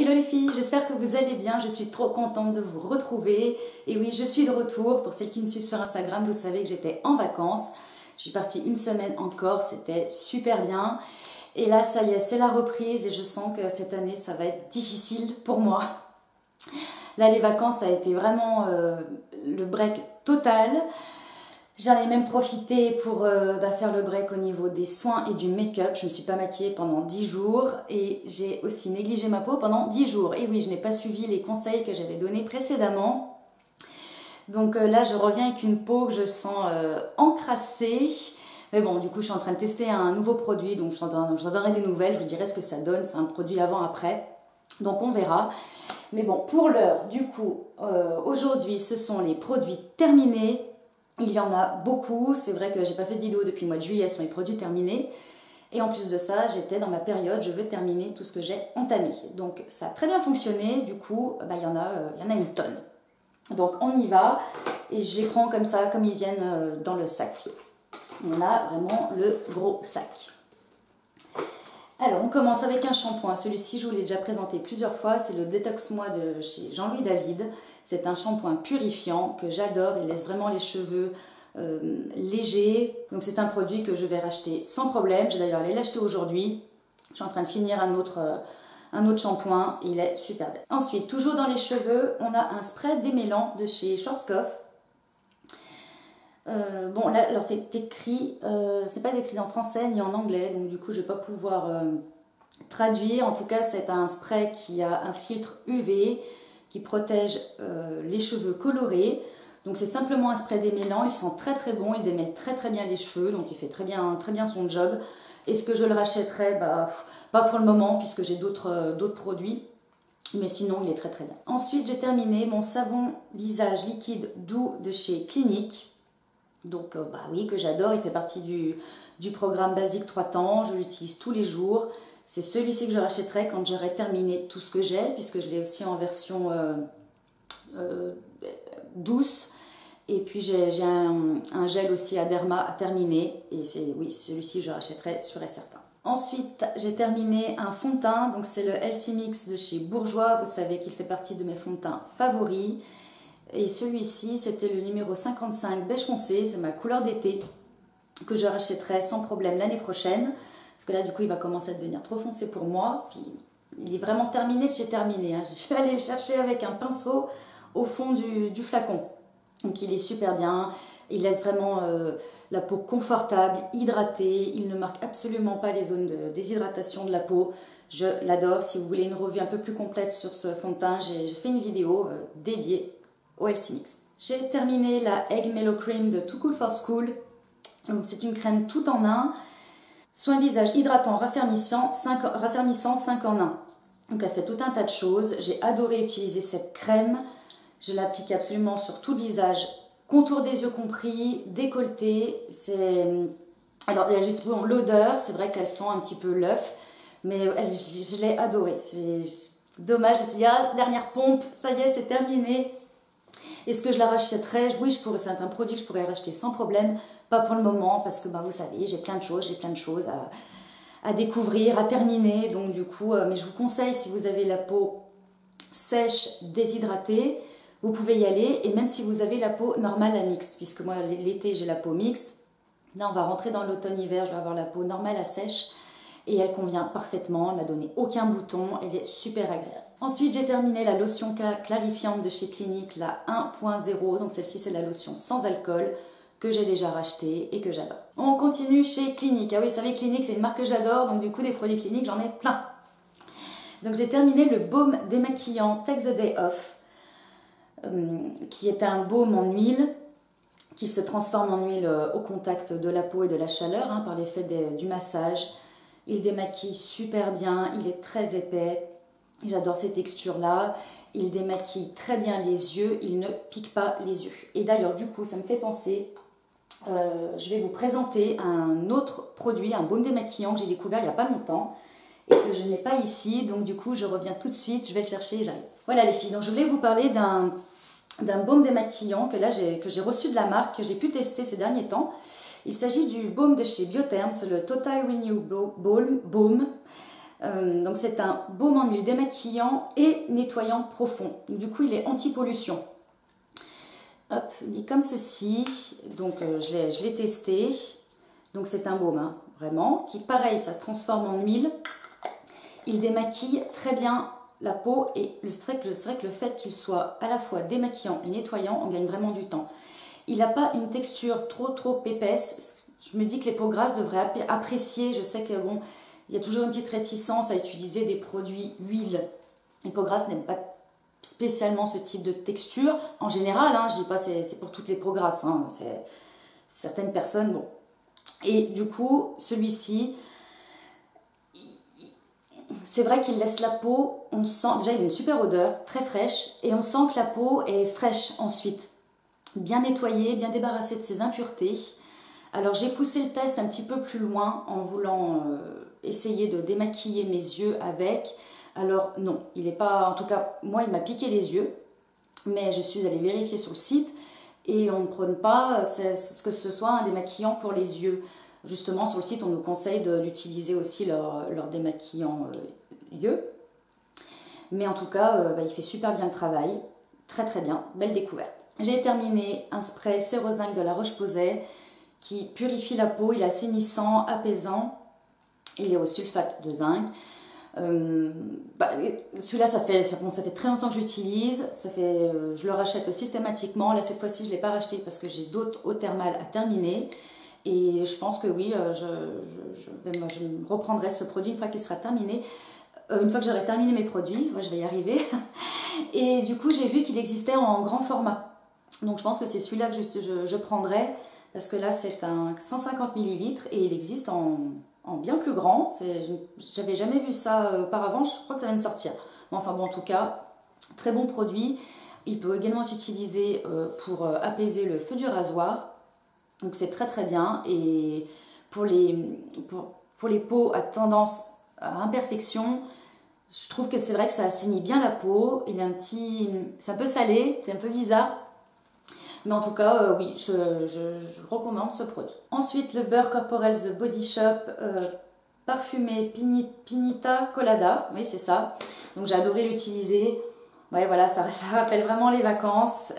Hello les filles, j'espère que vous allez bien, je suis trop contente de vous retrouver. Et oui, je suis de retour, pour celles qui me suivent sur Instagram, vous savez que j'étais en vacances. Je suis partie une semaine en Corse, c'était super bien. Et là, ça y est, c'est la reprise et je sens que cette année, ça va être difficile pour moi. Là, les vacances, ça a été vraiment le break total. J'en ai même profité pour faire le break au niveau des soins et du make-up. Je ne me suis pas maquillée pendant 10 jours et j'ai aussi négligé ma peau pendant 10 jours. Et oui, je n'ai pas suivi les conseils que j'avais donnés précédemment. Donc là, je reviens avec une peau que je sens encrassée. Mais bon, du coup, je suis en train de tester un nouveau produit. Donc, je vous en donnerai des nouvelles. Je vous dirai ce que ça donne. C'est un produit avant-après. Donc, on verra. Mais bon, pour l'heure, du coup, aujourd'hui, ce sont les produits terminés. Il y en a beaucoup, c'est vrai que j'ai pas fait de vidéo depuis le mois de juillet sur les produits terminés. Et en plus de ça, j'étais dans ma période, je veux terminer tout ce que j'ai entamé. Donc ça a très bien fonctionné, du coup, il y en a une tonne. Donc on y va, et je les prends comme ça, comme ils viennent dans le sac. On a vraiment le gros sac. Alors on commence avec un shampoing, celui-ci je vous l'ai déjà présenté plusieurs fois, c'est le Détox Moi de chez Jean-Louis David. C'est un shampoing purifiant que j'adore, il laisse vraiment les cheveux légers. Donc c'est un produit que je vais racheter sans problème, j'ai d'ailleurs allé l'acheter aujourd'hui. Je suis en train de finir un autre shampoing, il est super bien. Ensuite, toujours dans les cheveux, on a un spray démêlant de chez Schwarzkopf. Bon là, alors c'est écrit, c'est pas écrit en français ni en anglais, donc du coup je vais pas pouvoir traduire. En tout cas, c'est un spray qui a un filtre UV qui protège les cheveux colorés. Donc c'est simplement un spray démêlant, il sent très très bon, il démêle très très bien les cheveux, donc il fait très bien son job. Est-ce que je le rachèterai? Pas pour le moment puisque j'ai d'autres produits, mais sinon il est très très bien. Ensuite j'ai terminé mon savon visage liquide doux de chez Clinique. Donc oui, que j'adore, il fait partie du programme basique 3 temps, je l'utilise tous les jours. C'est celui-ci que je rachèterai quand j'aurai terminé tout ce que j'ai, puisque je l'ai aussi en version douce. Et puis j'ai un gel aussi à Derma à terminer, et oui, celui-ci je rachèterai sûr et certain. Ensuite, j'ai terminé un fond de teint, donc c'est le Healthy Mix de chez Bourjois, vous savez qu'il fait partie de mes fonds de teint favoris. Et celui-ci, c'était le numéro 55 beige foncé, c'est ma couleur d'été, que je rachèterai sans problème l'année prochaine. Parce que là, du coup, il va commencer à devenir trop foncé pour moi. Puis, il est vraiment terminé de chez terminé. Je suis allée le chercher avec un pinceau au fond du flacon. Donc, il est super bien. Il laisse vraiment la peau confortable, hydratée. Il ne marque absolument pas les zones de déshydratation de la peau. Je l'adore. Si vous voulez une revue un peu plus complète sur ce fond de teint, j'ai fait une vidéo dédiée au Healthy Mix. J'ai terminé la Egg Mellow Cream de Too Cool for School. Donc c'est une crème tout en un. Soin visage hydratant, raffermissant, 5 en 1. Donc elle fait tout un tas de choses. J'ai adoré utiliser cette crème. Je l'applique absolument sur tout le visage. Contour des yeux compris, décolleté. Alors il y a juste l'odeur, c'est vrai qu'elle sent un petit peu l'œuf. Mais je l'ai adorée. Dommage, je me suis dit, dernière pompe, ça y est, c'est terminé. Est-ce que je la rachèterais? Oui, c'est un produit que je pourrais racheter sans problème. Pas pour le moment, parce que vous savez, j'ai plein de choses à découvrir, à terminer. Donc du coup, mais je vous conseille, si vous avez la peau sèche, déshydratée, vous pouvez y aller. Et même si vous avez la peau normale à mixte, puisque moi, l'été, j'ai la peau mixte. Là, on va rentrer dans l'automne-hiver, je vais avoir la peau normale à sèche. Et elle convient parfaitement, elle m'a donné aucun bouton, elle est super agréable. Ensuite, j'ai terminé la lotion clarifiante de chez Clinique, la 1.0. Donc celle-ci, c'est la lotion sans alcool que j'ai déjà rachetée et que j'adore. On continue chez Clinique. Ah oui, vous savez, Clinique, c'est une marque que j'adore, donc du coup, des produits Clinique, j'en ai plein. Donc j'ai terminé le baume démaquillant Take the Day Off, qui est un baume en huile, qui se transforme en huile au contact de la peau et de la chaleur, par l'effet du massage. Il démaquille super bien, il est très épais, j'adore ces textures-là. Il démaquille très bien les yeux, il ne pique pas les yeux. Et d'ailleurs, du coup, ça me fait penser, je vais vous présenter un autre produit, un baume démaquillant que j'ai découvert il n'y a pas longtemps et que je n'ai pas ici. Donc du coup, je reviens tout de suite, je vais le chercher et j'arrive. Voilà les filles, donc je voulais vous parler d'un baume démaquillant que j'ai reçu de la marque, que j'ai pu tester ces derniers temps. Il s'agit du baume de chez Biotherm, c'est le Total Renew Baume. Donc c'est un baume en huile démaquillant et nettoyant profond. Du coup, il est anti-pollution. Hop, il est comme ceci. Donc je l'ai testé. Donc c'est un baume, hein, vraiment, qui pareil, ça se transforme en huile. Il démaquille très bien la peau et c'est vrai que le fait qu'il soit à la fois démaquillant et nettoyant, on gagne vraiment du temps. Il n'a pas une texture trop épaisse. Je me dis que les peaux grasses devraient apprécier. Je sais que bon, il y a toujours une petite réticence à utiliser des produits huile. Les peaux grasses n'aiment pas spécialement ce type de texture. En général, hein, je dis pas c'est pour toutes les peaux grasses. Hein, certaines personnes, bon. Et du coup, celui-ci, c'est vrai qu'il laisse la peau, on sent, déjà il a une super odeur, très fraîche, et on sent que la peau est fraîche ensuite. Bien nettoyée, bien débarrassée de ses impuretés. Alors j'ai poussé le test un petit peu plus loin en voulant essayer de démaquiller mes yeux avec. Alors non, il n'est pas, en tout cas moi il m'a piqué les yeux, mais je suis allée vérifier sur le site et on ne prône pas que ce soit un démaquillant pour les yeux. Justement sur le site on nous conseille d'utiliser aussi leur démaquillant yeux. Mais en tout cas il fait super bien le travail, très bien, belle découverte. J'ai terminé un spray Sérozinc de La Roche-Posay qui purifie la peau, il est assainissant, apaisant, il est au sulfate de zinc. Celui-là, ça fait très longtemps que j'utilise, je le rachète systématiquement. Là, cette fois-ci, je ne l'ai pas racheté parce que j'ai d'autres eau thermale à terminer. Et je pense que oui, je reprendrai ce produit une fois qu'il sera terminé. Une fois que j'aurai terminé mes produits, je vais y arriver. Et du coup, j'ai vu qu'il existait en grand format. Donc, je pense que c'est celui-là que je prendrai. Parce que là, c'est un 150 ml et il existe en bien plus grand. J'avais jamais vu ça auparavant, je crois que ça vient de sortir. Enfin bon, en tout cas, très bon produit. Il peut également s'utiliser pour apaiser le feu du rasoir. Donc c'est très bien. Et pour les peaux à tendance à imperfection, je trouve que c'est vrai que ça assainit bien la peau. C'est un peu salé, c'est un peu bizarre. Mais en tout cas, oui, je recommande ce produit. Ensuite, le beurre Corporels The Body Shop parfumé Pinita Colada. Oui, c'est ça. Donc, j'ai adoré l'utiliser. Ouais, voilà, ça rappelle vraiment les vacances.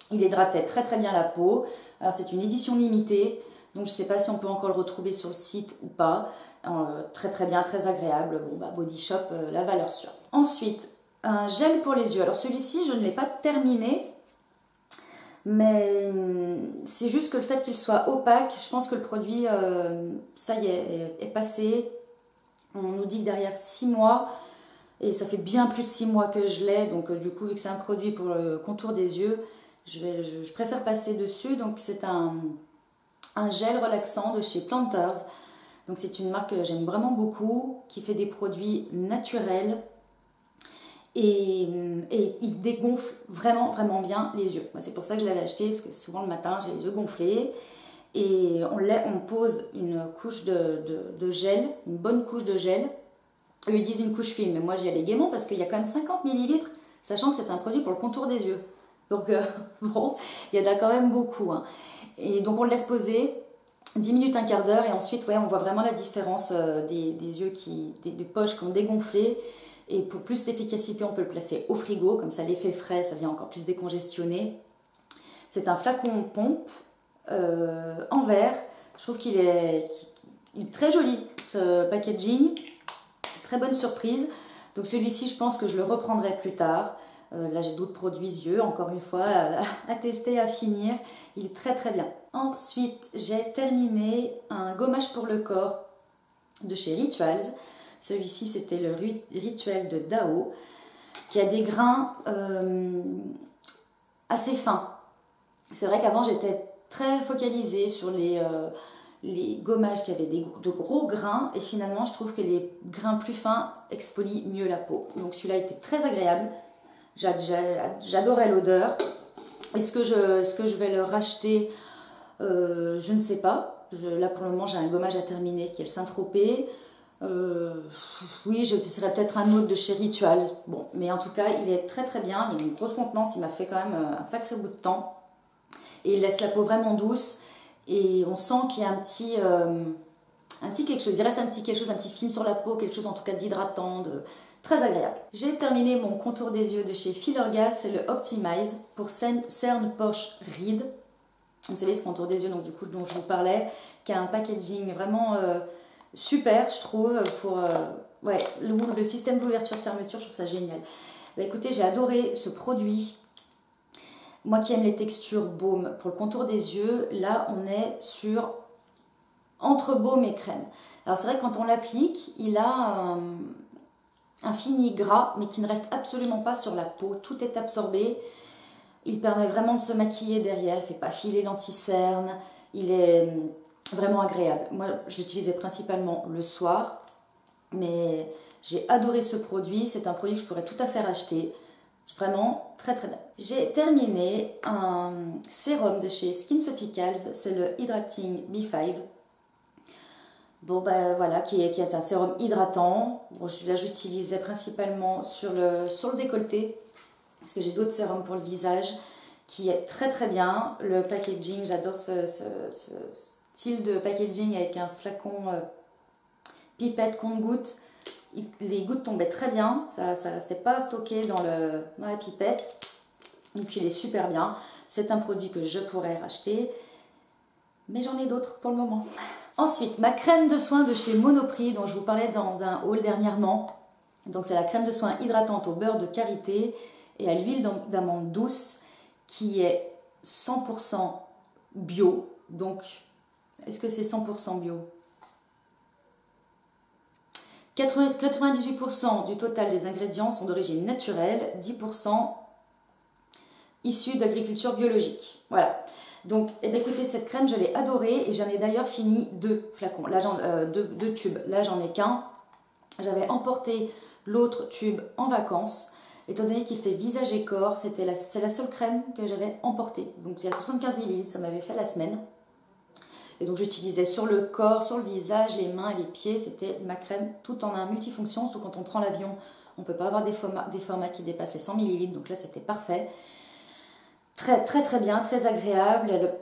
Il hydratait très bien la peau. Alors, c'est une édition limitée. Donc, je ne sais pas si on peut encore le retrouver sur le site ou pas. Très bien, très agréable. Bon, Body Shop, la valeur sûre. Ensuite, un gel pour les yeux. Alors, celui-ci, je ne l'ai pas terminé. Mais c'est juste que le fait qu'il soit opaque, je pense que le produit, ça y est passé. On nous dit que derrière 6 mois, et ça fait bien plus de 6 mois que je l'ai, donc du coup, vu que c'est un produit pour le contour des yeux, je préfère passer dessus. Donc c'est un gel relaxant de chez Planters. Donc c'est une marque que j'aime vraiment beaucoup, qui fait des produits naturels. Et il dégonfle vraiment bien les yeux. C'est pour ça que je l'avais acheté, parce que souvent le matin j'ai les yeux gonflés. Et on pose une couche de gel, une bonne couche de gel. Eux ils disent une couche fine, mais moi j'y allais gaiement parce qu'il y a quand même 50 ml, sachant que c'est un produit pour le contour des yeux. Donc bon, il y en a quand même beaucoup. Hein. Et donc on le laisse poser 10 minutes, un quart d'heure, et ensuite on voit vraiment la différence des yeux, des poches qui ont dégonflé. Et pour plus d'efficacité, on peut le placer au frigo, comme ça l'effet frais, ça vient encore plus décongestionner. C'est un flacon pompe en verre. Je trouve qu'il est très joli, ce packaging. Très bonne surprise. Donc celui-ci, je pense que je le reprendrai plus tard. Là, j'ai d'autres produits yeux, encore une fois, à tester, à finir. Il est très bien. Ensuite, j'ai terminé un gommage pour le corps de chez Rituals. Celui-ci, c'était le Rituel de Dao, qui a des grains assez fins. C'est vrai qu'avant, j'étais très focalisée sur les gommages qui avaient de gros grains, et finalement, je trouve que les grains plus fins exfolient mieux la peau. Donc celui-là était très agréable. J'adorais l'odeur. Est-ce que je vais le racheter? Je ne sais pas. Là, pour le moment, j'ai un gommage à terminer qui est le Saint-Tropez. Oui, je serais peut-être un autre de chez Rituals. Bon, mais en tout cas, il est très bien. Il y a une grosse contenance. Il m'a fait quand même un sacré bout de temps. Et il laisse la peau vraiment douce. Et on sent qu'il y a un petit quelque chose, il reste un petit quelque chose, un petit film sur la peau, quelque chose en tout cas d'hydratant, très agréable. J'ai terminé mon contour des yeux de chez Filorga, c'est le Optimize pour cerne poche ride. Vous savez, ce contour des yeux donc, du coup, dont je vous parlais, qui a un packaging vraiment super, je trouve, pour ouais, le système d'ouverture-fermeture, je trouve ça génial. Bah, écoutez, j'ai adoré ce produit. Moi qui aime les textures baume pour le contour des yeux, là on est sur entre baume et crème. Alors c'est vrai que quand on l'applique, il a un fini gras, mais qui ne reste absolument pas sur la peau. Tout est absorbé. Il permet vraiment de se maquiller derrière. Il ne fait pas filer l'anti-cerne. Il est vraiment agréable. Moi, je l'utilisais principalement le soir, mais j'ai adoré ce produit. C'est un produit que je pourrais tout à fait acheter. Vraiment très très bien. J'ai terminé un sérum de chez SkinCeuticals. C'est le Hydrating B5. Bon ben voilà, qui est un sérum hydratant. Bon, là j'utilisais principalement sur le décolleté, parce que j'ai d'autres sérums pour le visage, qui est très très bien. Le packaging, j'adore ce style de packaging avec un flacon pipette compte-gouttes. Les gouttes tombaient très bien, ça ne restait pas stocké dans la pipette. Donc il est super bien. C'est un produit que je pourrais racheter, mais j'en ai d'autres pour le moment. Ensuite, ma crème de soin de chez Monoprix, dont je vous parlais dans un haul dernièrement. Donc c'est la crème de soin hydratante au beurre de karité et à l'huile d'amande douce, qui est 100% bio. Donc, est-ce que c'est 100% bio? 98% du total des ingrédients sont d'origine naturelle, 10% issus d'agriculture biologique. Voilà. Donc, eh bien, écoutez, cette crème, je l'ai adorée et j'en ai d'ailleurs fini 2 flacons, là, deux tubes. Là, j'en ai qu'un. J'avais emporté l'autre tube en vacances. Étant donné qu'il fait visage et corps, c'est la seule crème que j'avais emportée. Donc, il y a 75 ml, ça m'avait fait la semaine. Et donc, j'utilisais sur le corps, sur le visage, les mains et les pieds. C'était ma crème tout en un multifonction. Surtout quand on prend l'avion, on ne peut pas avoir des formats qui dépassent les 100 ml. Donc là, c'était parfait. Très très très bien, très agréable,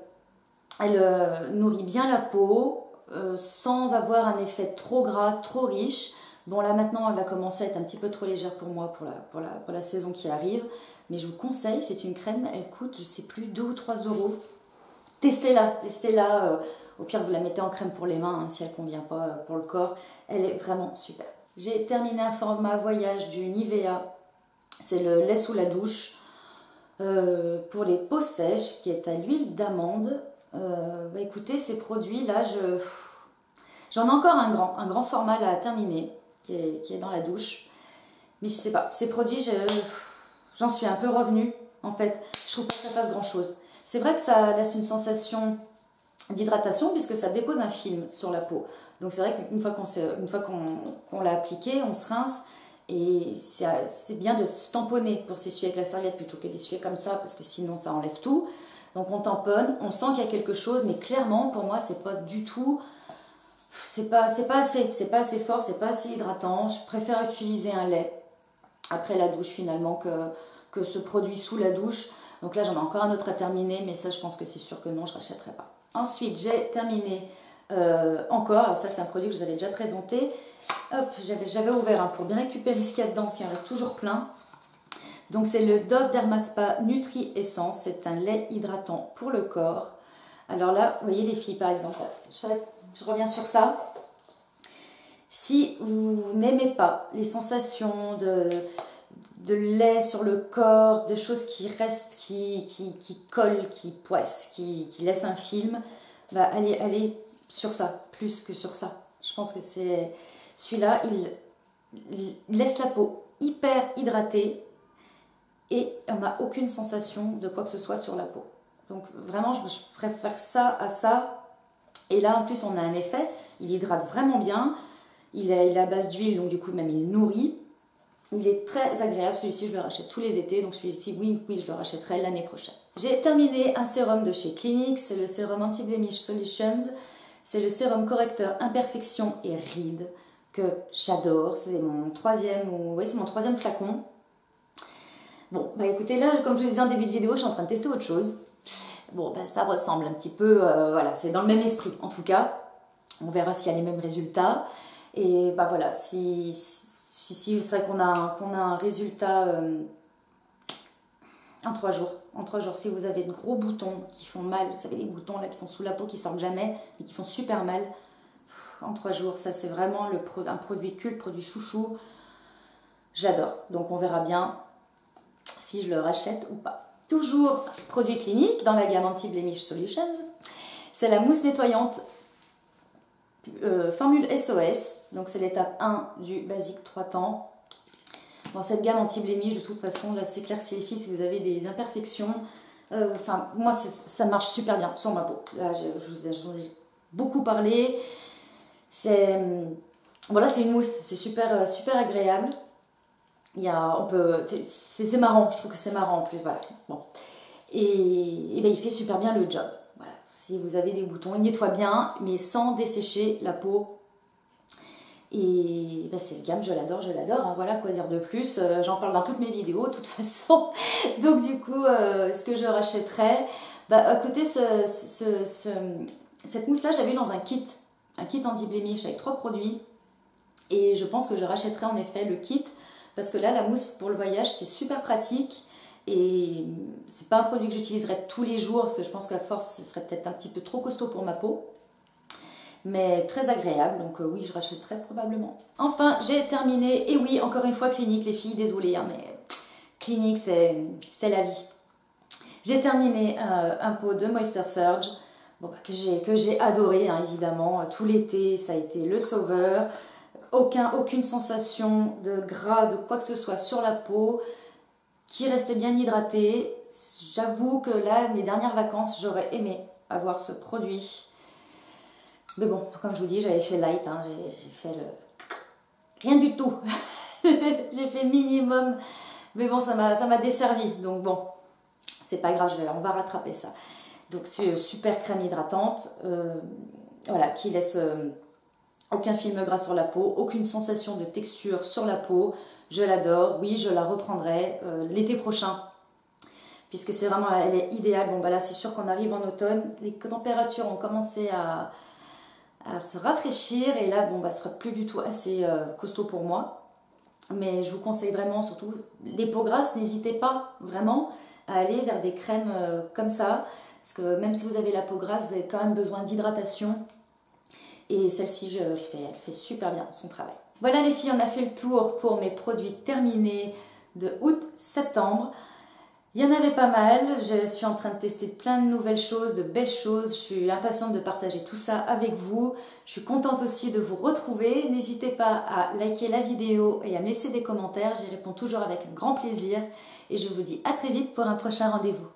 elle nourrit bien la peau sans avoir un effet trop gras, trop riche. Bon là maintenant elle va commencer à être un petit peu trop légère pour moi pour la saison qui arrive, mais je vous conseille, c'est une crème, elle coûte je sais plus 2 ou 3 euros. Testez-la, au pire vous la mettez en crème pour les mains hein, si elle ne convient pas pour le corps, elle est vraiment super. J'ai terminé un format voyage du Nivea, c'est le lait sous la douche. Pour les peaux sèches, qui est à l'huile d'amande. Bah écoutez, ces produits-là, j'en ai encore un grand format là à terminer, qui est dans la douche. Mais je sais pas, ces produits, j'en suis un peu revenue, en fait. Je trouve pas que ça fasse grand-chose. C'est vrai que ça laisse une sensation d'hydratation, puisque ça dépose un film sur la peau. Donc c'est vrai qu'une fois qu'on l'a appliqué, on se rince. Et c'est bien de se tamponner pour s'essuyer avec la serviette plutôt que d'essuyer comme ça parce que sinon ça enlève tout. Donc on tamponne, on sent qu'il y a quelque chose, mais clairement pour moi c'est pas du tout, c'est pas assez fort, c'est pas assez hydratant. Je préfère utiliser un lait après la douche finalement que ce produit sous la douche. Donc là j'en ai encore un autre à terminer, mais ça je pense que c'est sûr que non, je rachèterai pas. Ensuite j'ai terminé encore, alors ça c'est un produit que je vous avais déjà présenté. Hop, j'avais ouvert pour bien récupérer ce qu'il y a dedans, parce qu'il en reste toujours plein. Donc c'est le Dove Dermaspa Nutri Essence, c'est un lait hydratant pour le corps. Alors là, vous voyez les filles par exemple, je reviens sur ça. Si vous n'aimez pas les sensations de lait sur le corps, de choses qui restent, qui collent, qui poissent, qui laissent un film, bah allez sur ça, plus que sur ça. Je pense que c'est... Celui-là, il laisse la peau hyper hydratée et on n'a aucune sensation de quoi que ce soit sur la peau. Donc vraiment, je préfère ça à ça. Et là, en plus, on a un effet. Il hydrate vraiment bien. Il est à base d'huile, donc du coup, même il nourrit. Il est très agréable. Celui-ci, je le rachète tous les étés. Donc celui-ci, oui, je le rachèterai l'année prochaine. J'ai terminé un sérum de chez Clinique. C'est le sérum Anti-Blemish Solutions. C'est le sérum correcteur imperfection et rides que j'adore. C'est mon troisième flacon. Bon, bah écoutez, là, comme je vous disais en début de vidéo, je suis en train de tester autre chose. Bon, bah ça ressemble un petit peu, voilà, c'est dans le même esprit en tout cas. On verra s'il y a les mêmes résultats. Et bah voilà, si c'est vrai qu'on a un résultat en 3 jours. En 3 jours, si vous avez de gros boutons qui font mal, vous savez les boutons là qui sont sous la peau, qui sortent jamais, mais qui font super mal, en 3 jours, ça c'est vraiment un produit culte, produit chouchou. J'adore. Donc on verra bien si je le rachète ou pas. Toujours produit clinique dans la gamme Anti-Blemish Solutions. C'est la mousse nettoyante formule SOS. Donc c'est l'étape 1 du basique 3 temps. Bon, cette gamme Anti-Blemish, de toute façon, là c'est clair, c'est les filles, si vous avez des imperfections. Enfin, moi ça marche super bien sur ma peau. Là, j'en ai beaucoup parlé. Voilà, c'est une mousse, c'est super, super agréable. C'est marrant, je trouve que c'est marrant en plus, voilà. Bon. Et ben, il fait super bien le job. Voilà. Si vous avez des boutons, il nettoie bien, mais sans dessécher la peau. Et ben, cette gamme, je l'adore, hein. Voilà, quoi dire de plus. J'en parle dans toutes mes vidéos, de toute façon. Donc du coup, ce que je rachèterais, bah, écoutez, cette mousse-là, je l'avais eu dans un kit anti-blemish avec 3 produits. Et je pense que je rachèterai en effet le kit. Parce que là, la mousse pour le voyage, c'est super pratique. Et c'est pas un produit que j'utiliserai tous les jours, parce que je pense qu'à force, ce serait peut-être un petit peu trop costaud pour ma peau. Mais très agréable, donc oui, je rachèterai probablement. Enfin, j'ai terminé, et oui, encore une fois, Clinique, les filles, désolée, hein, mais Clinique, c'est la vie. J'ai terminé un pot de Moisture Surge, bon, bah, que j'ai adoré, hein, évidemment. Tout l'été, ça a été le sauveur. Aucune sensation de gras, de quoi que ce soit sur la peau, qui restait bien hydratée. J'avoue que là, mes dernières vacances, j'aurais aimé avoir ce produit. Mais bon, comme je vous dis, j'avais fait light, hein, j'ai fait rien du tout. J'ai fait minimum, mais bon, ça m'a desservi. Donc bon, c'est pas grave, on va rattraper ça. Donc c'est super crème hydratante, voilà, qui laisse aucun film gras sur la peau, aucune sensation de texture sur la peau. Je l'adore, oui, je la reprendrai l'été prochain. Puisque c'est vraiment, elle est idéale. Bon, bah là, c'est sûr qu'on arrive en automne. Les températures ont commencé à se rafraîchir. Et là, bon, bah, ce sera plus du tout assez costaud pour moi. Mais je vous conseille vraiment, surtout les peaux grasses, n'hésitez pas vraiment à aller vers des crèmes comme ça. Parce que même si vous avez la peau grasse, vous avez quand même besoin d'hydratation. Et celle-ci, elle fait super bien son travail. Voilà les filles, on a fait le tour pour mes produits terminés de août-septembre. Il y en avait pas mal, je suis en train de tester plein de nouvelles choses, de belles choses. Je suis impatiente de partager tout ça avec vous. Je suis contente aussi de vous retrouver. N'hésitez pas à liker la vidéo et à me laisser des commentaires. J'y réponds toujours avec un grand plaisir. Et je vous dis à très vite pour un prochain rendez-vous.